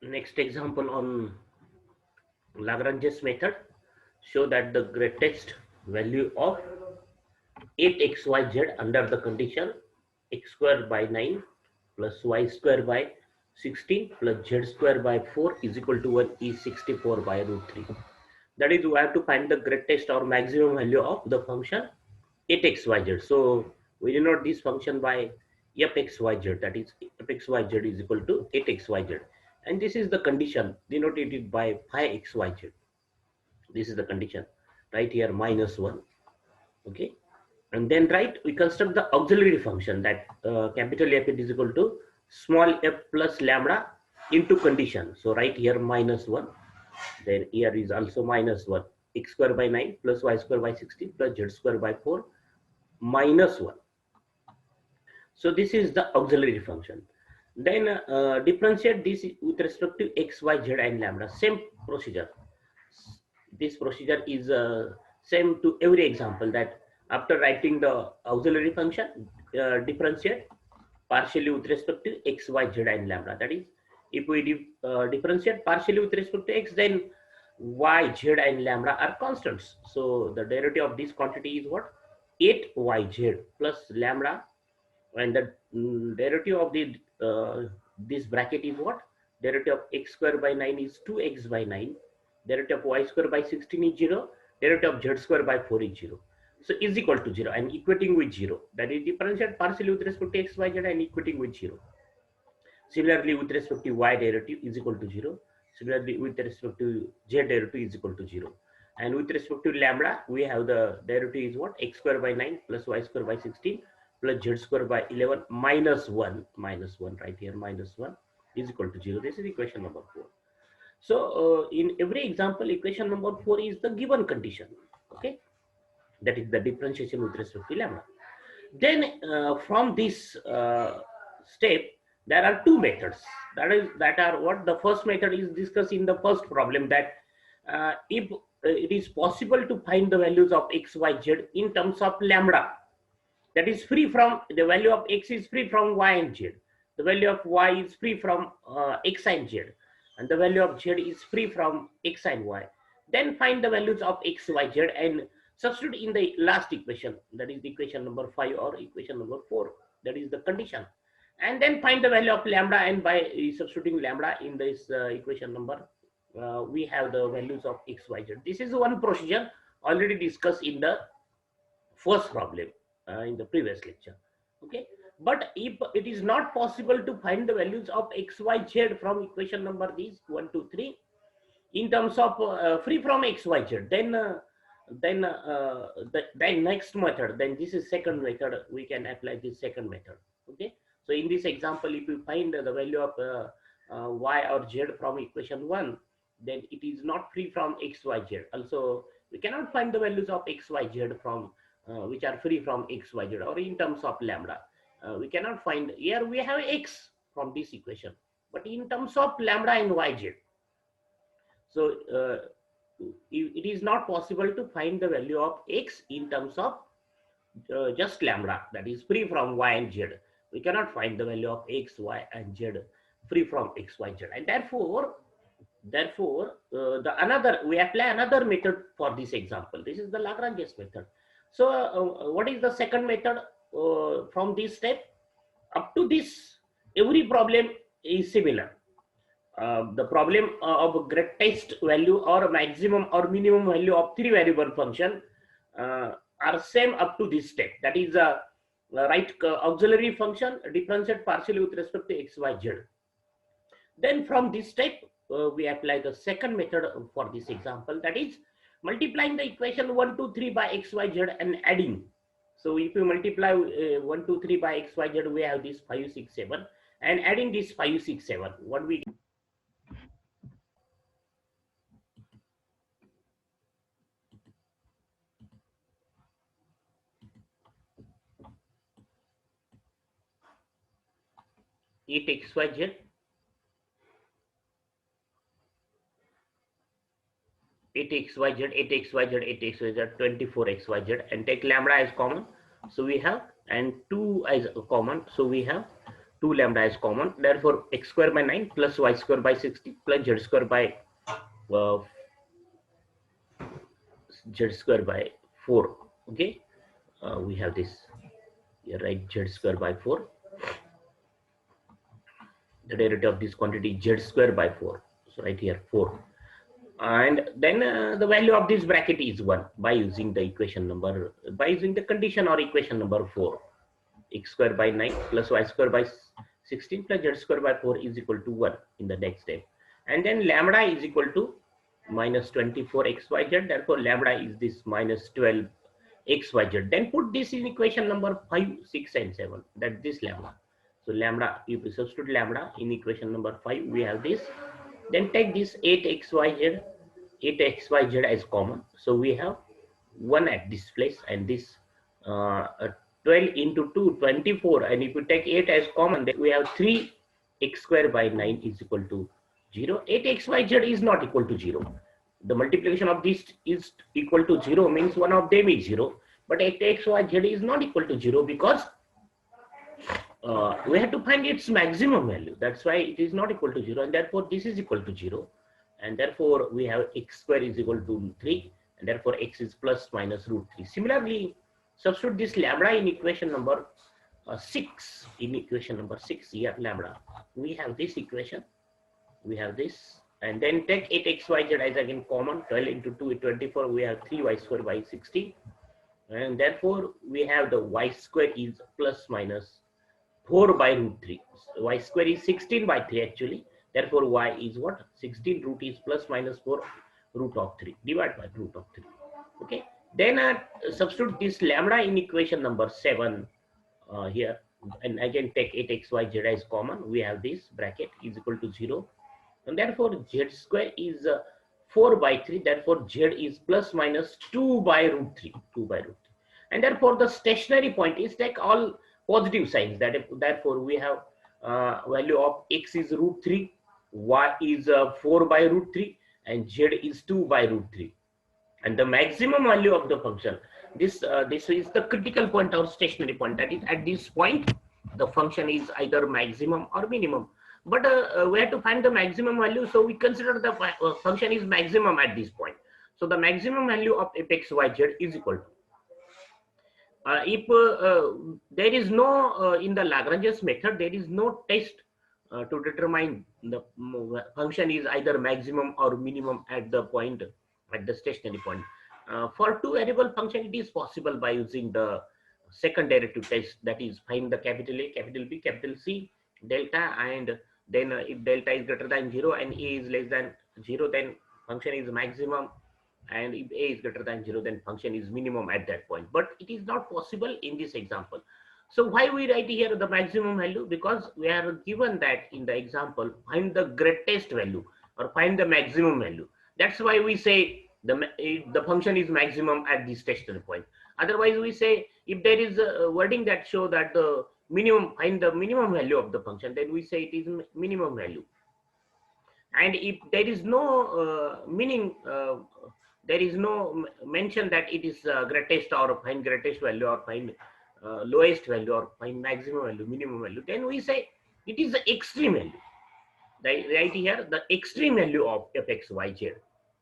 Next example on Lagrange's method. Show that the greatest value of 8xyz under the condition x square by 9 plus y square by 16 plus z square by 4 is equal to 1 is 64 by root 3. That is, we have to find the greatest or maximum value of the function 8xyz. So we denote this function by fxyz, that is fxyz is equal to 8xyz, and this is the condition denoted by 5xyz. This is the condition right here, minus 1. Okay, and then we construct the auxiliary function that capital F is equal to small f plus lambda into condition. So right here minus 1, then here is also minus 1, x square by 9 plus y square by 16 plus z square by 4 minus 1. So this is the auxiliary function. Then differentiate this with respect to x, y, z and lambda. Same procedure. This procedure is same to every example, that after writing the auxiliary function, differentiate partially with respect to x, y, z and lambda. That is, if we differentiate partially with respect to x, then y, z and lambda are constants. So the derivative of this quantity is what? 8yz plus lambda, and the derivative of the this bracket is what? Derivative of x square by 9 is 2x by 9. Derivative of y square by 16 is 0. Derivative of z square by 4 is 0. So is equal to 0 and equating with 0. That is, differentiate partially with respect to x, y, z and equating with 0. Similarly, with respect to y derivative is equal to 0. Similarly, with respect to z derivative is equal to 0. And with respect to lambda, we have the derivative is what? X square by 9 plus y square by 16 plus z square by 11 minus 1 right here, minus 1 is equal to 0. This is equation number 4. So in every example, equation number 4 is the given condition. Okay, that is the differentiation with respect to lambda. Then from this step, there are two methods. That are what? The first method is discussed in the first problem, that if it is possible to find the values of x, y, z in terms of lambda, that is free from the value of x is free from y and z, the value of y is free from x and z, and the value of z is free from x and y. Then find the values of x, y, z and substitute in the last equation, that is the equation number 5 or equation number 4, that is the condition, and then find the value of lambda, and by substituting lambda in this equation number, we have the values of x, y, z. This is one procedure already discussed in the first problem in the previous lecture. Okay, but if it is not possible to find the values of x, y, z from equation number these 1, 2, 3 in terms of free from x, y, z, then next method, then this is second method, we can apply this second method. Okay, so in this example, if you find the value of y or z from equation 1, then it is not free from x, y, z. Also, we cannot find the values of x, y, z from which are free from x, y, z, or in terms of lambda. We cannot find. Here we have x from this equation, but in terms of lambda and y, z, so it is not possible to find the value of x in terms of just lambda, that is free from y and z. We cannot find the value of x, y, and z free from x, y, z, and therefore we apply another method for this example. This is the Lagrange's method. So what is the second method from this step? Up to this, every problem is similar. The problem of greatest value or maximum or minimum value of three variable function are same up to this step. That is right auxiliary function, differentiate partially with respect to x, y, z. Then from this step, we apply the second method for this example, that is multiplying the equation 1, 2, 3 by x, y, z and adding. So if you multiply 1, 2, 3 by x, y, z, we have this 5, 6, 7, and adding this 5, 6, 7, what we get? 8xyz, 8xyz, 24xyz, and take lambda as common. So we have, and 2 as common. So we have 2 lambda is common. Therefore, x square by 9 plus y square by 60 plus z square by uh, 4. Okay, we have this here, right? Z square by 4. The derivative of this quantity z square by 4. So right here 4. And then the value of this bracket is 1 by using the equation number, by using the condition or equation number 4. X square by 9 plus y square by 16 plus z square by 4 is equal to 1 in the next step. And then lambda is equal to minus 24 xyz. Therefore, lambda is this minus 12 xyz. Then put this in equation number 5, 6, and 7. That this lambda. So lambda, if we substitute lambda in equation number 5, we have this. Then take this 8xyz, 8xyz as common. So we have 1 at this place, and this 12 into 2, 24. And if we take 8 as common, then we have 3x square by 9 is equal to 0. 8xyz is not equal to 0. The multiplication of this is equal to 0 means one of them is 0. But 8xyz is not equal to 0 because we have to find its maximum value. That's why it is not equal to 0, and therefore this is equal to 0. And therefore we have x square is equal to 3, and therefore x is plus minus root 3. Similarly, substitute this lambda in equation number 6. In equation number 6 here, lambda, we have this equation, we have this, and then take 8xyz as again common. 12 into 2 is 24. We have 3y square by 60, and therefore we have the y square is plus minus 4 by root 3. Y square is 16 by 3 actually. Therefore, y is what? 16 root is plus minus 4 root of 3 divided by root of 3. Okay. Then substitute this lambda in equation number 7 here, and again take 8xyz as common. We have this bracket is equal to 0, and therefore z square is 4 by 3. Therefore, z is plus minus 2 by root 3. 2 by root 3. And therefore, the stationary point is take all positive signs. Therefore, we have value of x is root 3, y is 4 by root 3, and z is 2 by root 3. And the maximum value of the function, this is the critical point or stationary point. That is, at this point, the function is either maximum or minimum. But we have to find the maximum value, so we consider the function is maximum at this point. So the maximum value of fxyz is equal to, if there is no, in the Lagrange's method, there is no test to determine the function is either maximum or minimum at the point, at the stationary point. For two variable function, it is possible by using the second derivative test, that is find the capital A, capital B, capital C, delta, and then if delta is greater than 0 and A is less than 0, then function is maximum, and if A is greater than 0, then function is minimum at that point. But it is not possible in this example. So why we write here the maximum value? Because we are given that in the example, find the greatest value or find the maximum value. That's why we say the function is maximum at the stationary point. Otherwise, we say if there is a wording that show that the minimum, find the minimum value of the function, then we say it is minimum value. And if there is no there is no mention that it is greatest or find greatest value or find lowest value or find maximum value, minimum value, then we say it is the extreme value. Right here, the extreme value of fxyz.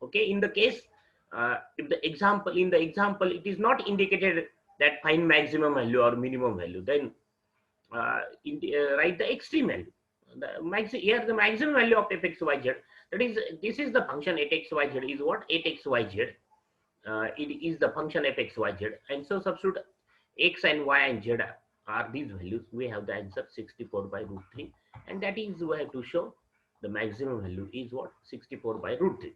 Okay, in the case, if the example, in the example, it is not indicated that find maximum value or minimum value, then write the extreme value. Here the maximum value of fxyz, that is, this is the function 8xyz is what? 8xyz. It is the function fxyz, and so substitute x and y and z are these values. We have the answer 64 by root 3, and that is we have to show the maximum value is what? 64 by root 3.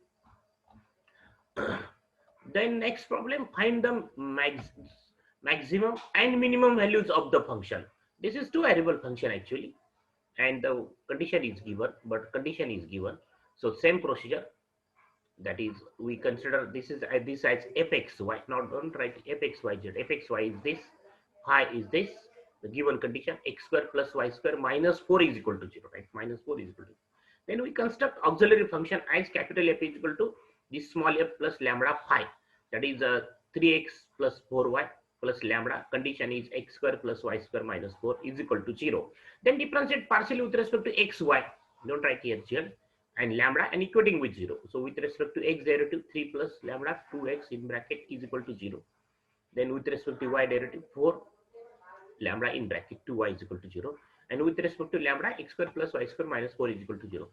Then next problem, find the maximum and minimum values of the function. This is two variable function actually, and the condition is given, but condition is given. So same procedure, that is, we consider this is this as fxy. Now don't write fxyz. Fxy is this, phi is this, the given condition, x square plus y square minus 4 is equal to 0, right? Minus 4 is equal to 0. Then we construct auxiliary function as capital F is equal to this small f plus lambda phi, that is 3x plus 4y plus lambda. Condition is x square plus y square minus 4 is equal to 0. Then differentiate partially with respect to x, y. Don't write here z and lambda and equating with 0. So with respect to x derivative 3 plus lambda 2x in bracket is equal to 0. Then with respect to y derivative 4 lambda in bracket 2y is equal to 0. And with respect to lambda x square plus y square minus 4 is equal to 0.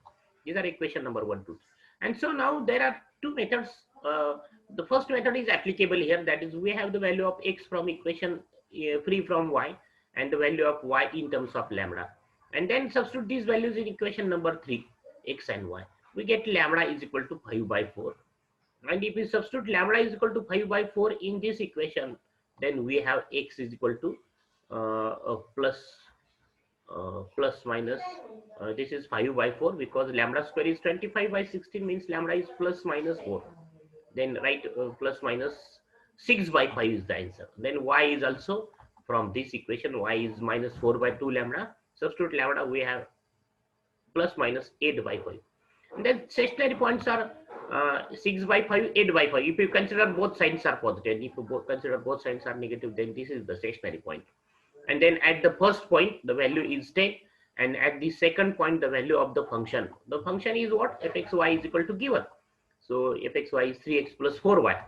These are equation number 1, 2. And so now there are two methods. The first method is applicable here. That is, we have the value of x from equation free from y and the value of y in terms of lambda. And then substitute these values in equation number 3, x and y. We get lambda is equal to 5 by 4. And if we substitute lambda is equal to 5 by 4 in this equation, then we have x is equal to plus minus, this is 5 by 4 because lambda square is 25 by 16 means lambda is plus minus 4. Then write plus minus 6 by 5 is the answer. Then y is also from this equation, y is minus 4 by 2 lambda. Substitute lambda, we have plus minus 8 by 5. And then stationary points are 6 by 5, 8 by 5. If you consider both sides are positive, if you consider both sides are negative, then this is the stationary point. And then at the first point, the value is 10. And at the second point, the value of the function. The function is what? fxy is equal to given. So fxy is 3x plus 4y.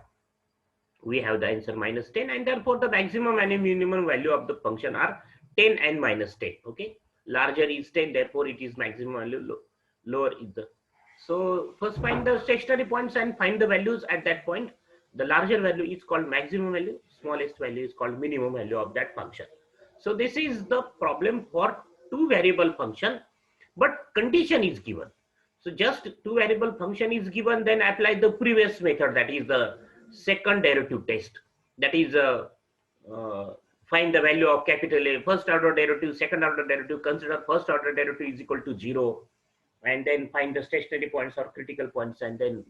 We have the answer minus 10. And therefore, the maximum and minimum value of the function are 10 and minus 10. Okay. Larger is 10. Therefore, it is maximum value. Lower is the. So first find the stationary points and find the values at that point. The larger value is called maximum value. Smallest value is called minimum value of that function. So this is the problem for two variable function, but condition is given. So just two variable function is given, then apply the previous method, that is the second derivative test. That is find the value of capital A, first order derivative, second order derivative, consider first order derivative is equal to 0, and then find the stationary points or critical points, and then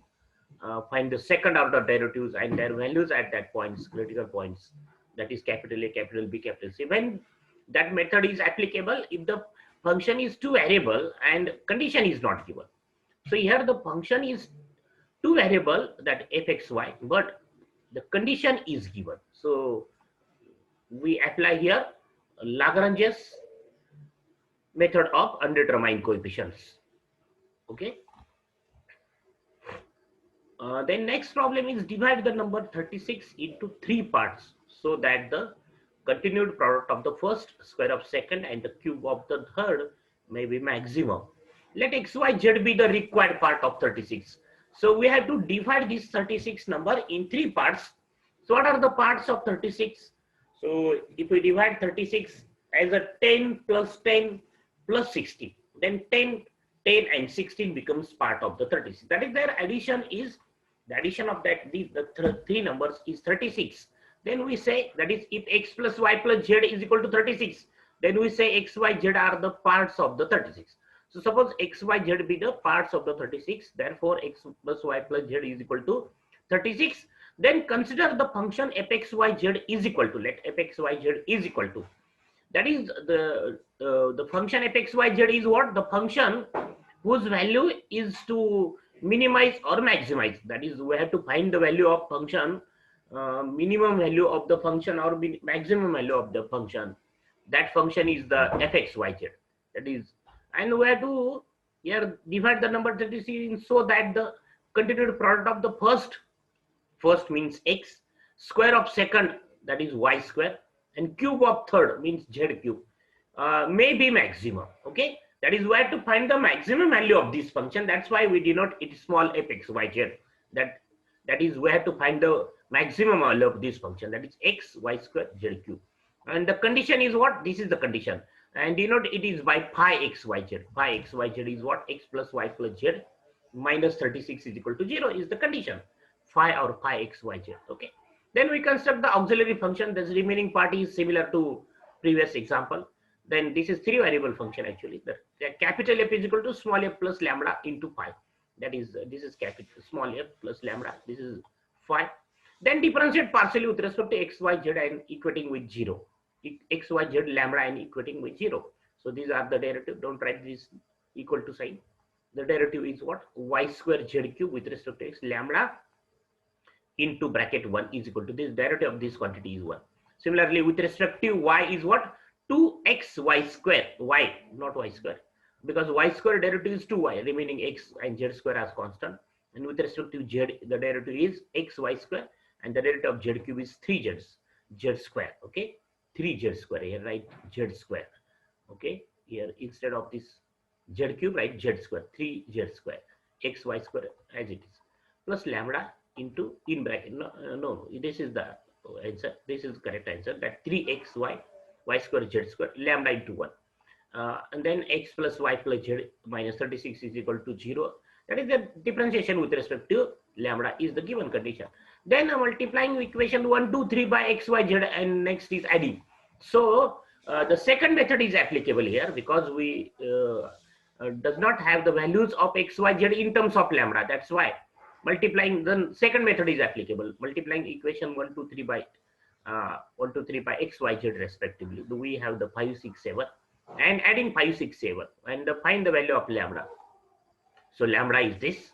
find the second order derivatives and their values at that points, critical points. That is capital A, capital B, capital C. When that method is applicable, if the function is two variable and condition is not given. So here the function is two variable, that fxy, but the condition is given. So we apply here Lagrange's method of undetermined coefficients. Okay. Then next problem is divide the number 36 into 3 parts so that the continued product of the first, square of second, and the cube of the third may be maximum. Let x, y, z be the required part of 36. So we have to divide this 36 number in 3 parts. So what are the parts of 36? So if we divide 36 as a 10 plus 10 plus 16, then 10, 10 and 16 becomes part of the 36. That is, their addition is, the addition of that, the three numbers is 36. Then we say, that is, if x plus y plus z is equal to 36, then we say x, y, z are the parts of the 36. So suppose x, y, z be the parts of the 36. Therefore, x plus y plus z is equal to 36. Then consider the function fx, y, z is equal to, let fx, y, z is equal to. That is, the function fx, y, z is what? The function whose value is to minimize or maximize. That is, we have to find the value of function, minimum value of the function or maximum value of the function. That function is the fx, y, z. That is, and we have to here divide the number 36 so that the continued product of the first means x, square of second, that is y square, and cube of third means z cube, may be maximum. Okay. That is, we have to find the maximum value of this function. That's why we denote it small fx, y, z. That is, we have to find the maximum value of this function. That is x, y square, z cube. And the condition is what? This is the condition. And denote it is by pi x, y, z. Pi x, y, z is what? X plus y plus z minus 36 is equal to 0 is the condition. Phi or pi x, y, z. Okay. Then we construct the auxiliary function. This remaining part is similar to previous example. Then this is 3 variable function actually. The capital F is equal to small f plus lambda into pi. That is, this is capital small f plus lambda. This is phi. Then differentiate partially with respect to x, y, z and equating with 0. X, y, z, lambda and equating with 0. So these are the derivative. Don't write this equal to sign. The derivative is what? Y square z cube with respect to x, lambda into bracket 1 is equal to this. Derivative of this quantity is 1. Similarly, with respect to y is what? 2xy square, y, not y square, because y square derivative is 2y, remaining x and z square as constant. And with respect to z, the derivative is xy square, and the derivative of z cube is 3z, z square, okay? 3z square here, right? Z square, okay? Here, instead of this z cube, right? Z square, 3z square, xy square as it is, plus lambda into, in bracket, no, this is the answer, this is the correct answer, that 3xy, y square, z square, lambda into 1. And then x plus y plus z minus 36 is equal to 0. That is the differentiation with respect to lambda is the given condition. Then multiplying equation 1, 2, 3 by x, y, z, and next is adding. So the second method is applicable here because we does not have the values of x, y, z in terms of lambda. That's why multiplying, the second method is applicable. Multiplying equation 1, 2, 3 by 1, 2, 3 by x, y, z respectively. Do we have the 5, 6, 7? And adding 5, 6, 7 and find the value of lambda. So lambda is this,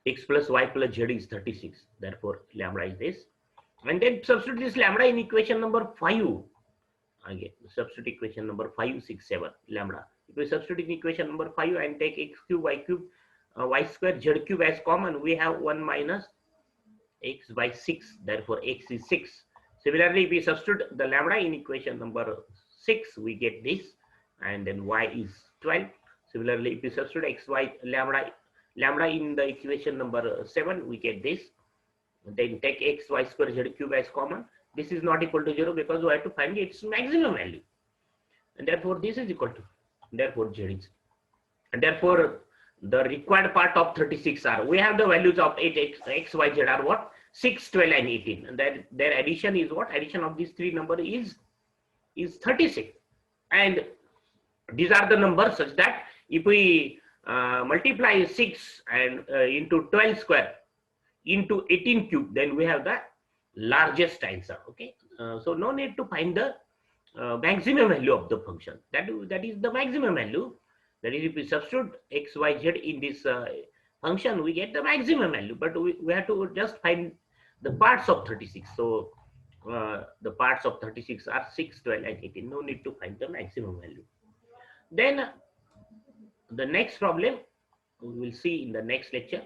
x plus y plus z is 36, therefore lambda is this. And then substitute this lambda in equation number 5. Again, substitute equation number 5, 6, 7, lambda. If we substitute in equation number 5 and take x cube, y square, z cube as common, we have 1 minus x by 6, therefore x is 6. Similarly, if we substitute the lambda in equation number 6, we get this, and then y is 12. Similarly, if we substitute x, y, lambda in the equation number 7, we get this. Then take x, y square, z cube as common. This is not equal to 0 because we have to find its maximum value. And therefore, this is equal to, therefore z is. And therefore, the required part of 36 are, we have the values of 8 x, y, z are what? 6, 12, and 18. And then their addition is what? Addition of these three numbers is 36. And these are the numbers such that if we multiply 6 and into 12 square into 18 cube, then we have the largest answer. Okay, so no need to find the maximum value of the function. That is the maximum value. That is, if we substitute x, y, z in this function, we get the maximum value. But we have to just find the parts of 36. So the parts of 36 are 6, 12, and 18. No need to find the maximum value. Then the next problem we will see in the next lecture.